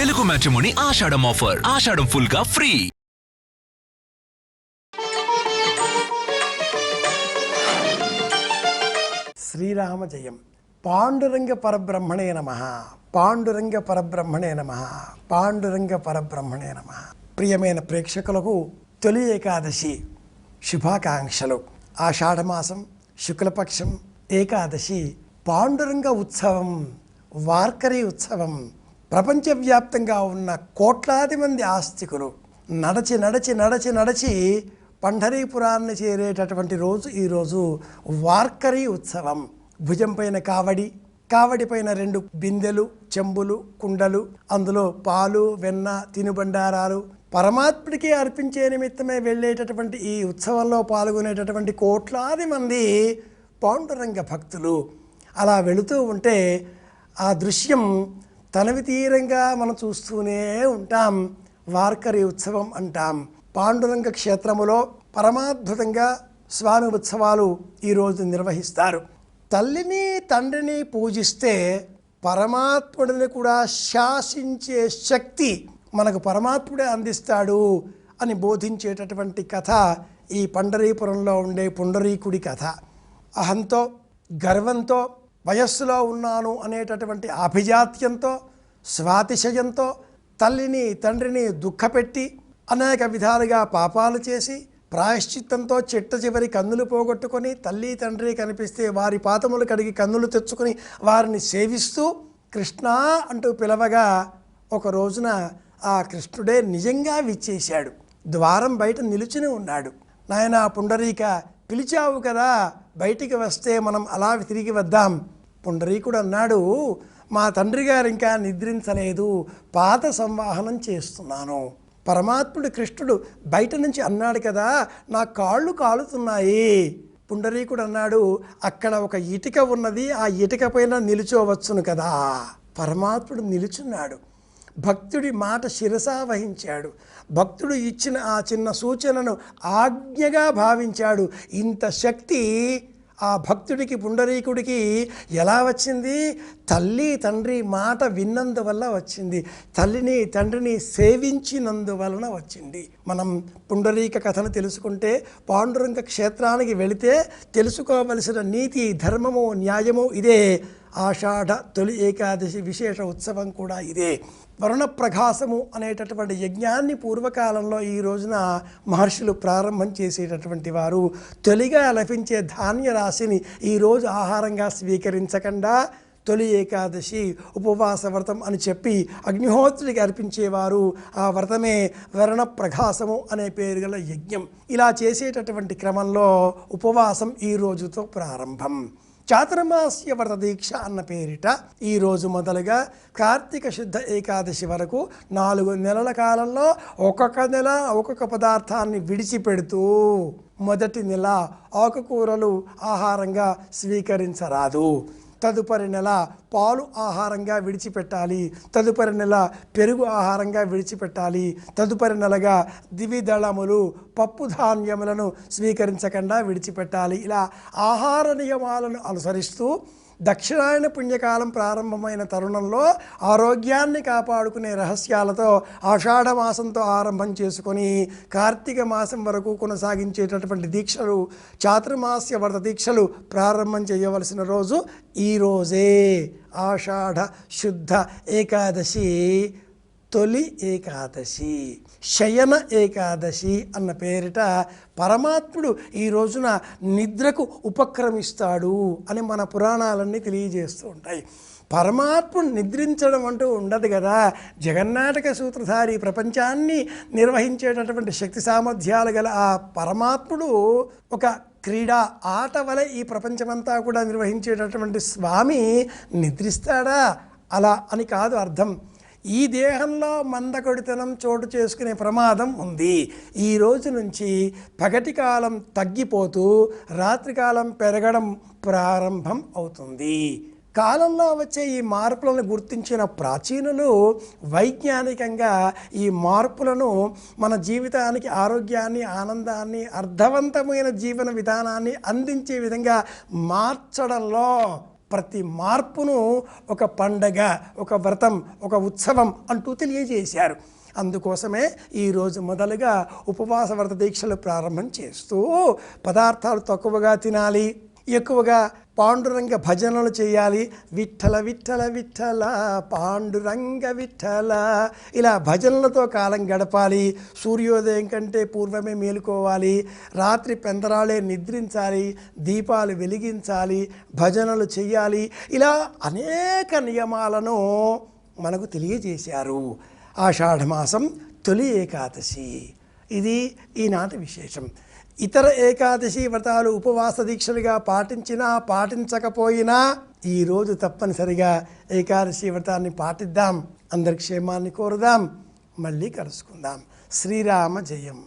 Telugu matrimony ఆషాఢం offer. ఆషాఢం full గా free. Srirama జయం. పాండురంగ పరబ్రహ్మణే నమః. పాండురంగ పరబ్రహ్మణే నమః. పాండురంగ పరబ్రహ్మణే నమః. ప్రియమైన ప్రేక్షకులకు తొలి ఏకాదశి శుభాకాంక్షలు. ఆషాఢమాసం శుక్లపక్షం ఏకాదశి పాండురంగ ఉత్సవం, వార్కరీ ఉత్సవం. ప్రపంచవ్యాప్తంగా ఉన్న కోట్లాది మంది ఆస్తికులు నడచి నడచి నడచి నడచి పంఢరీపురాన్ని చేరేటటువంటి రోజు ఈరోజు వార్కరీ ఉత్సవం. భుజం పైన కావడి, కావడి పైన 2 బిందెలు, చెంబులు, కుండలు, అందులో పాలు, వెన్న, తినుబండారాలు పరమాత్ముడికి అర్పించే నిమిత్తమే వెళ్ళేటటువంటి ఈ ఉత్సవంలో పాల్గొనేటటువంటి కోట్లాది మంది పాండురంగ భక్తులు. అలా వెళుతూ ఉంటే ఆ దృశ్యం తనవి తీరంగా మనం చూస్తూనే ఉంటాం. వార్కరీ ఉత్సవం అంటాం. పాండురంగ క్షేత్రములో పరమాద్భుతంగా స్వామి ఉత్సవాలు ఈరోజు నిర్వహిస్తారు. తల్లిని తండ్రిని పూజిస్తే పరమాత్ముడిని కూడా శాసించే శక్తి మనకు పరమాత్ముడే అందిస్తాడు అని బోధించేటటువంటి కథ ఈ పండరీపురంలో ఉండే పుండరీకుడి కథ. అహంతో, గర్వంతో, వయస్సులో ఉన్నాను అనేటటువంటి ఆభిజాత్యంతో, స్వాతిశయంతో తల్లిని తండ్రిని దుఃఖపెట్టి అనేక విధాలుగా పాపాలు చేసి ప్రాయశ్చిత్తంతో చిట్ట చివరి కన్నులు పోగొట్టుకొని తల్లి తండ్రి కనిపిస్తే వారి పాదములు కడిగి కన్నులు తెచ్చుకొని వారిని సేవిస్తూ కృష్ణ అంటూ పిలవగా ఒక రోజున ఆ కృష్ణుడే నిజంగా విచ్చేశాడు. ద్వారం బయట నిలుచుని ఉన్నాడు. నాయనా పుండరీక, పిలిచావు కదా, బయటికి వస్తే మనం అలా తిరిగి వద్దాం. పుండరీకుడు అన్నాడు, మా తండ్రి గారు ఇంకా నిద్రించలేదు, పాత సంవాహనం చేస్తున్నాను. పరమాత్ముడు కృష్ణుడు బయట నుంచి అన్నాడు కదా, నా కాళ్ళు కాలుతున్నాయి. పుండరీకుడు అన్నాడు, అక్కడ ఒక ఇటుక ఉన్నది, ఆ ఇటుక పైన నిలుచోవచ్చును కదా. పరమాత్ముడు నిలుచున్నాడు. భక్తుడి మాట శిరసా వహించాడు. భక్తుడు ఇచ్చిన ఆ చిన్న సూచనను ఆజ్ఞగా భావించాడు. ఇంత శక్తి ఆ భక్తుడికి పుండరీకుడికి ఎలా వచ్చింది? తల్లి తండ్రి మాట విన్నందువల్ల వచ్చింది. తల్లిని తండ్రిని సేవించినందువలన వచ్చింది. మనం పుండరీక కథను తెలుసుకుంటే, పాండురంగ క్షేత్రానికి వెళితే తెలుసుకోవలసిన నీతి, ధర్మము, న్యాయము ఇదే. ఆషాఢ తొలి ఏకాదశి విశేష ఉత్సవం కూడా ఇదే. వరుణప్రకాశము అనేటటువంటి యజ్ఞాన్ని పూర్వకాలంలో ఈ రోజున మహర్షులు ప్రారంభం చేసేటటువంటి వారు. తొలిగా లభించే ధాన్య రాశిని ఈరోజు ఆహారంగా స్వీకరించకుండా తొలి ఏకాదశి ఉపవాస వ్రతం అని చెప్పి అగ్నిహోత్రుడికి అర్పించేవారు. ఆ వ్రతమే వరుణప్రకాశము అనే పేరు గల యజ్ఞం. ఇలా చేసేటటువంటి క్రమంలో ఉపవాసం ఈ రోజుతో ప్రారంభం. చాతుర్మాస్య వ్రత దీక్ష అన్న పేరిట ఈరోజు మొదలుగా కార్తీక శుద్ధ ఏకాదశి వరకు 4 నెలల కాలంలో ఒక్కొక్క నెల ఒక్కొక్క పదార్థాన్ని విడిచిపెడుతూ, మొదటి నెల ఆకుకూరలు ఆహారంగా స్వీకరించరాదు, తదుపరి నెల పాలు ఆహారంగా విడిచిపెట్టాలి, తదుపరి నెల పెరుగు ఆహారంగా విడిచిపెట్టాలి, తదుపరి నెలగా ద్విదళములు పప్పు ధాన్యములను స్వీకరించకుండా విడిచిపెట్టాలి. ఇలా ఆహార నియమాలను అనుసరిస్తూ దక్షిణాయన పుణ్యకాలం ప్రారంభమైన తరుణంలో ఆరోగ్యాన్ని కాపాడుకునే రహస్యాలతో ఆషాఢ మాసంతో ఆరంభం చేసుకొని కార్తీక మాసం వరకు కొనసాగించేటటువంటి దీక్షలు, చాతుర్మాస్య వ్రత దీక్షలు ప్రారంభం చేయవలసిన రోజు ఈరోజే. ఆషాఢ శుద్ధ ఏకాదశి తొలి ఏకాదశి, శయన ఏకాదశి అన్న పేరిట పరమాత్ముడు ఈ రోజున నిద్రకు ఉపక్రమిస్తాడు అని మన పురాణాలన్నీ తెలియజేస్తూ ఉంటాయి. పరమాత్ముడు నిద్రించడం అంటూ ఉండదు కదా. జగన్నాటక సూత్రధారి, ప్రపంచాన్ని నిర్వహించేటటువంటి శక్తి సామర్థ్యాలు గల ఆ పరమాత్ముడు ఒక క్రీడా ఆట వలె ఈ ప్రపంచమంతా కూడా నిర్వహించేటటువంటి స్వామి నిద్రిస్తాడా? అలా అని కాదు అర్థం. ఈ దేహంలో మందకొడితనం చోటు చేసుకునే ప్రమాదం ఉంది. ఈ రోజు నుంచి పగటి కాలం తగ్గిపోతూ రాత్రికాలం పెరగడం ప్రారంభం అవుతుంది. కాలంలో వచ్చే ఈ మార్పులను గుర్తించిన ప్రాచీనులు వైజ్ఞానికంగా ఈ మార్పులను మన జీవితానికి ఆరోగ్యాన్ని, ఆనందాన్ని, అర్థవంతమైన జీవన విధానాన్ని అందించే విధంగా మార్చడంలో ప్రతి మార్పును ఒక పండగ, ఒక వ్రతం, ఒక ఉత్సవం అంటూ తెలియజేశారు. అందుకోసమే ఈరోజు మొదలుగా ఉపవాస వ్రత దీక్షలు ప్రారంభం చేస్తూ పదార్థాలు తక్కువగా తినాలి, ఎక్కువగా పాండురంగ భజనలు చేయాలి. విఠల విఠల విఠల పాండురంగ విఠల, ఇలా భజనలతో కాలం గడపాలి. సూర్యోదయం కంటే పూర్వమే మేలుకోవాలి, రాత్రి పెందరాళే నిద్రించాలి, దీపాలు వెలిగించాలి, భజనలు చేయాలి. ఇలా అనేక నియమాలను మనకు తెలియజేశారు. ఆషాఢమాసం తొలి ఏకాదశి, ఇది ఈనాటి విశేషం. ఇతర ఏకాదశి వ్రతాలు ఉపవాస దీక్షలుగా పాటించినా పాటించకపోయినా ఈరోజు తప్పనిసరిగా ఏకాదశి వ్రతాన్ని పాటిద్దాం. అందరి క్షేమాన్ని కోరుదాం. మళ్ళీ కలుసుకుందాం. శ్రీరామ జయం.